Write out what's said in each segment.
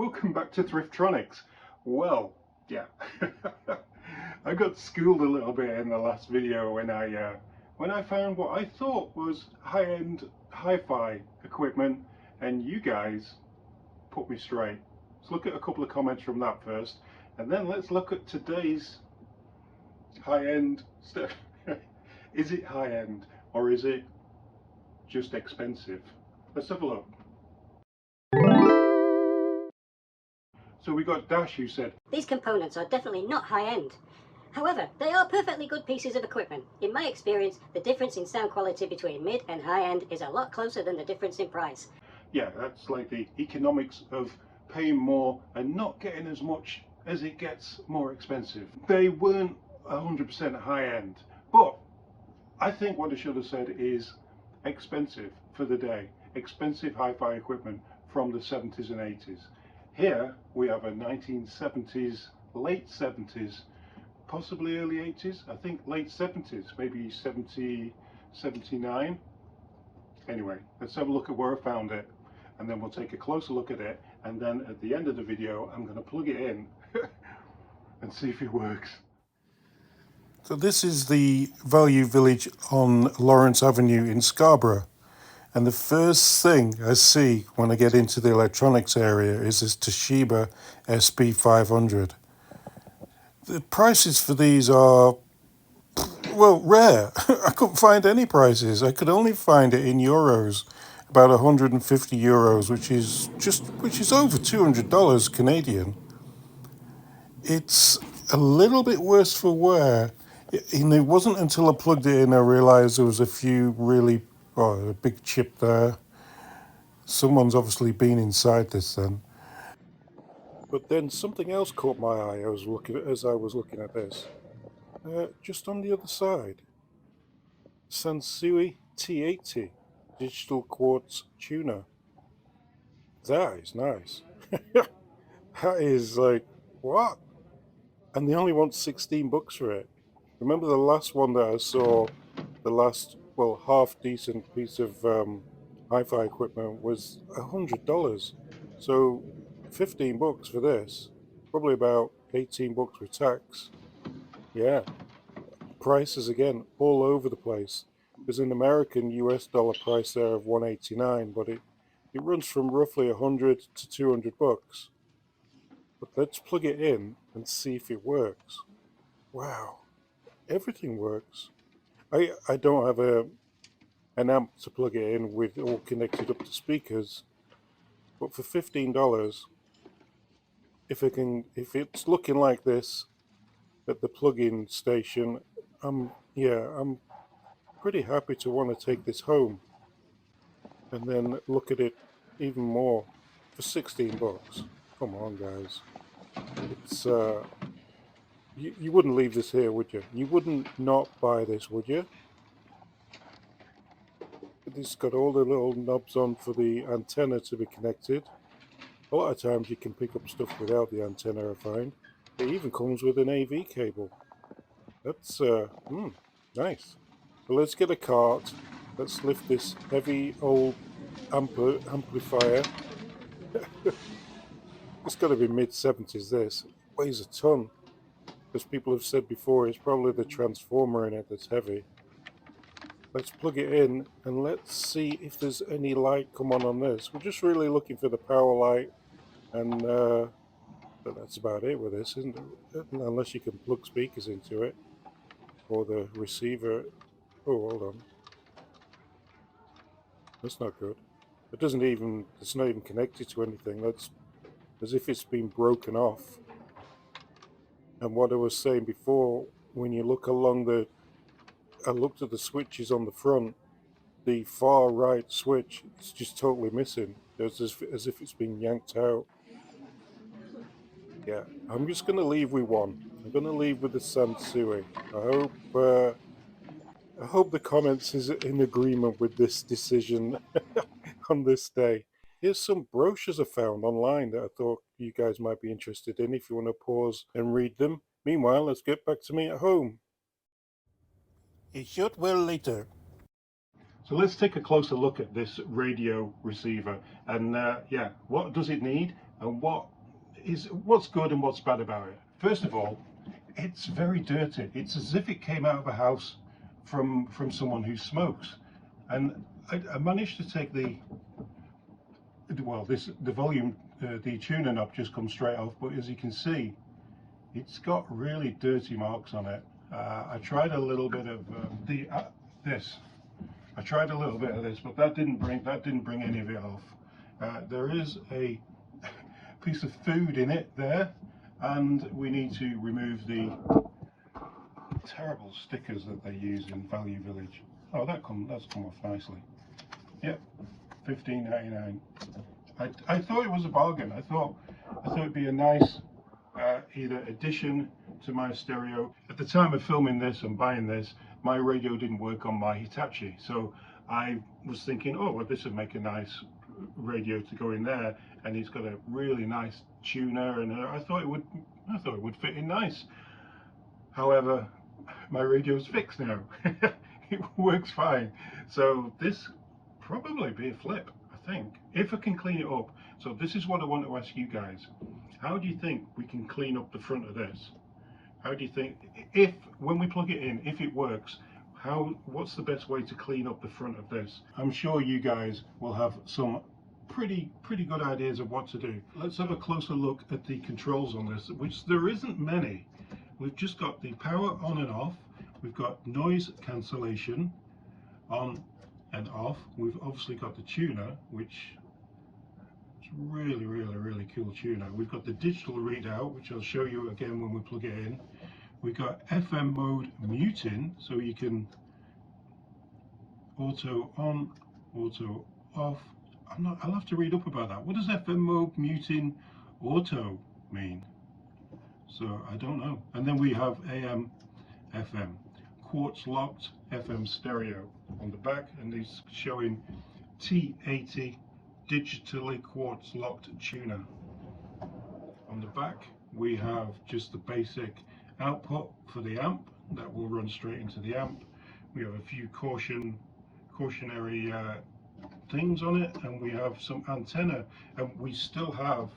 Welcome back to Thriftronics. Well, yeah, I got schooled a little bit in the last video when I found what I thought was high-end hi-fi equipment, and you guys put me straight. Let's look at a couple of comments from that first, and then let's look at today's high-end stuff. Is it high-end or is it just expensive? Let's have a look. So we got Dash, who said, "These components are definitely not high-end. However, they are perfectly good pieces of equipment. In my experience, the difference in sound quality between mid and high-end is a lot closer than the difference in price." Yeah, that's like the economics of paying more and not getting as much as it gets more expensive. They weren't 100% high-end, but I think what I should have said is expensive for the day. Expensive hi-fi equipment from the 70s and 80s. Here we have a 1970s, late 70s, possibly early 80s, I think late 70s, maybe 70, 79. Anyway, let's have a look at where I found it, and then we'll take a closer look at it, and then at the end of the video I'm going to plug it in and see if it works. So this is the Value Village on Lawrence Avenue in Scarborough. And the first thing I see when I get into the electronics area is this Toshiba SB500. The prices for these are, well, rare. I couldn't find any prices. I could only find it in euros, about 150 euros, which is over $200 Canadian. It's a little bit worse for wear. And it wasn't until I plugged it in I realized there was a few really, a big chip there. Someone's obviously been inside this then. But then something else caught my eye as I was looking at this. Just on the other side. Sansui T80 digital quartz tuner. That is nice. That is like, what? And they only want 16 bucks for it. Remember the last one that I saw, the last, well, half decent piece of hi-fi equipment was $100. So 15 bucks for this, probably about 18 bucks with tax. Yeah, prices again all over the place. There's an American US dollar price there of 189, but it runs from roughly 100 to 200 bucks. But let's plug it in and see if it works. Wow, everything works. I don't have an amp to plug it in with all connected up to speakers, but for $15, if it's looking like this at the plug-in station, I'm pretty happy to want to take this home and then look at it even more for 16 bucks. Come on, guys. It's you wouldn't leave this here, would you? You wouldn't not buy this, would you? It's got all the little knobs on for the antenna to be connected. A lot of times you can pick up stuff without the antenna, I find. It even comes with an AV cable. That's nice. So let's get a cart. Let's lift this heavy old amplifier. It's got to be mid-70s, this. It weighs a ton. As people have said before, it's probably the transformer in it that's heavy. Let's plug it in and let's see if there's any light come on this. We're just really looking for the power light, and but that's about it with this, isn't it? Unless you can plug speakers into it or the receiver. Oh, hold on. That's not good. It's not even connected to anything. That's as if it's been broken off. And what I was saying before, when you look along I looked at the switches on the front, the far right switch is just totally missing. It's as if it's been yanked out. Yeah, I'm just going to leave with one. I'm going to leave with the Sansui. I hope the comments is in agreement with this decision on this day. Here's some brochures I found online that I thought you guys might be interested in if you want to pause and read them. Meanwhile, let's get back to me at home. It should well later. So let's take a closer look at this radio receiver, and yeah, what does it need? and what's good and what's bad about it. First of all, it's very dirty. It's as if it came out of a house from someone who smokes. And I managed to take the volume, the tuner knob just comes straight off, but as you can see, it's got really dirty marks on it. I tried a little bit of this. I tried a little bit of this, but that didn't bring any of it off. There is a piece of food in it there, and we need to remove the terrible stickers that they use in Value Village. Oh, that's come off nicely. Yep, $15.99. I thought it was a bargain. I thought it'd be a nice either addition to my stereo. At the time of filming this and buying this, my radio didn't work on my Hitachi, so I was thinking, oh, well, this would make a nice radio to go in there, and it's got a really nice tuner, and I thought it would fit in nice. However, my radio's fixed now. It works fine, so this probably be a flip, I think, if I can clean it up. So this is what I want to ask you guys. How do you think we can clean up the front of this? How do you think, when we plug it in, if it works, what's the best way to clean up the front of this? I'm sure you guys will have some pretty good ideas of what to do. Let's have a closer look at the controls on this, which there isn't many. We've just got the power on and off. We've got noise cancellation on and off. We've obviously got the tuner, which is really cool tuner. We've got the digital readout, which I'll show you again when we plug it in. We've got FM mode muting, so you can auto on, auto off. I'll have to read up about that. What does FM mode muting auto mean? So I don't know. And then we have AM, FM, quartz locked FM stereo on the back, and these showing T80 digitally quartz locked tuner. On the back we have just the basic output for the amp that will run straight into the amp. We have a few cautionary things on it, and we have some antenna, and we still have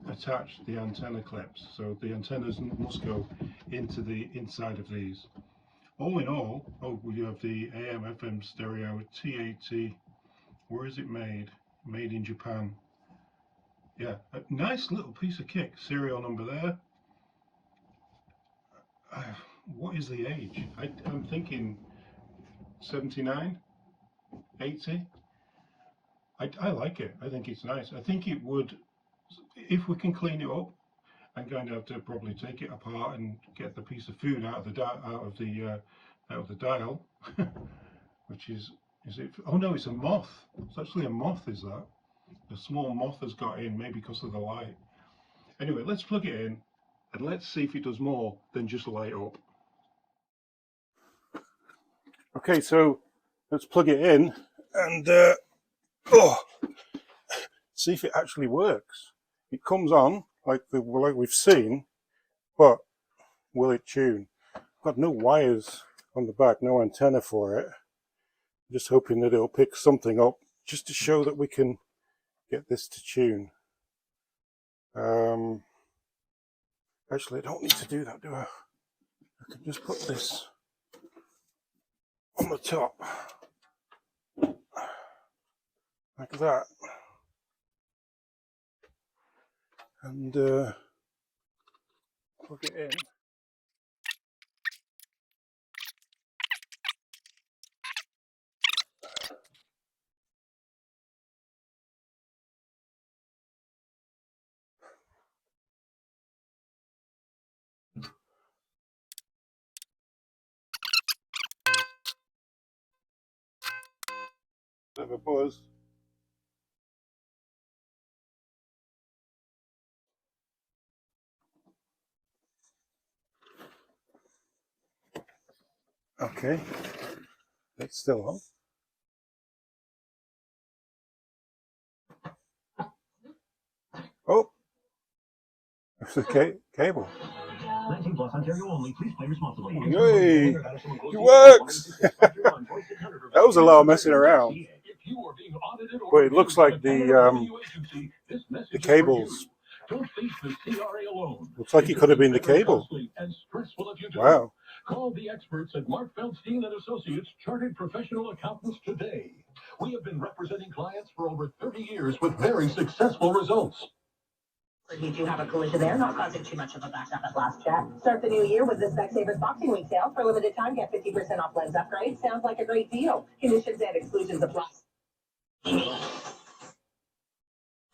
attached the antenna clips, so the antennas must go into the inside of these. All in all, we have the AM FM stereo T80. Where is it made? Made in Japan. Yeah, a nice little piece of kit. Serial number there. What is the age? I'm thinking 79, 80. I like it. I think it's nice. I think it would, if we can clean it up, I'm going to have to probably take it apart and get the piece of food out of the dial, which is it? Oh no, it's a moth. It's actually a moth. Is that? A small moth has got in, maybe because of the light. Anyway, let's plug it in and let's see if it does more than just light up. Okay, so let's plug it in and see if it actually works. It comes on like we've seen, but will it tune? Got no wires on the back, no antenna for it. I'm just hoping that it'll pick something up just to show that we can get this to tune. Actually, I don't need to do that, do I? I can just put this on the top, like that, and plug it in. Bit of a buzz. Okay, it's still on. Oh, there's the cable. 19 plus Ontario only. Please play responsibly. Yay! It works! That was a lot of messing around. But it looks like the This message The is for you. cables. Don't face the CRA alone. Looks like it could have been the cable. Costly and stressful if you do. Wow. Call the experts at Mark Feldstein and Associates, Chartered Professional Accountants today. We have been representing clients for over 30 years with very successful results. You do have a collision there, not causing too much of a backup at last check. Start the new year with the Specsavers Boxing Week sale. For a limited time, get 50% off lens upgrades. Sounds like a great deal. Conditions and exclusions apply.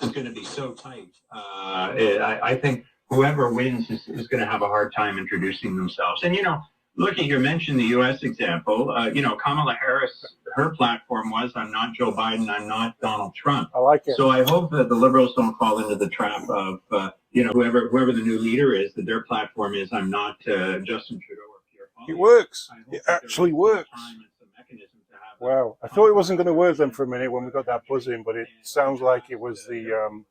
Is going to be so tight. I think whoever wins is going to have a hard time introducing themselves. And, you know, look at you mentioned the U.S. example. You know, Kamala Harris, her platform was, I'm not Joe Biden, I'm not Donald Trump. I like it. So I hope that the liberals don't fall into the trap of, you know, whoever the new leader is, that their platform is, I'm not Justin Trudeau or Pierre Poilievre. It works. It actually works. Wow. I thought it wasn't going to work then for a minute when we got that buzz in, but it sounds like it was the,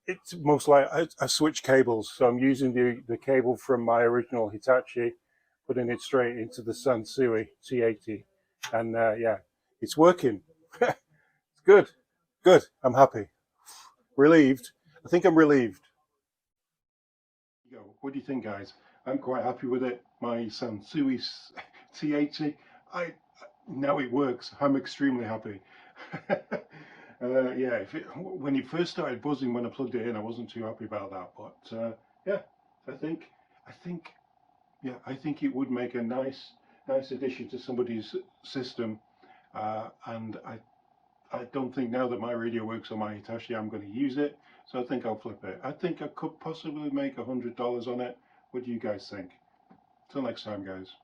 it's most like I switched cables. So I'm using the cable from my original Hitachi, putting it straight into the Sansui T80. And yeah, it's working. It's good. Good. I'm happy. Relieved. I think I'm relieved. What do you think, guys? I'm quite happy with it. My Sansui T80. Now it works. I'm extremely happy. Yeah, when it first started buzzing when I plugged it in, I wasn't too happy about that. But yeah, I think it would make a nice addition to somebody's system. And I don't think now that my radio works on my Hitachi, I'm going to use it. So I think I'll flip it. I think I could possibly make $100 on it. What do you guys think? Till next time, guys.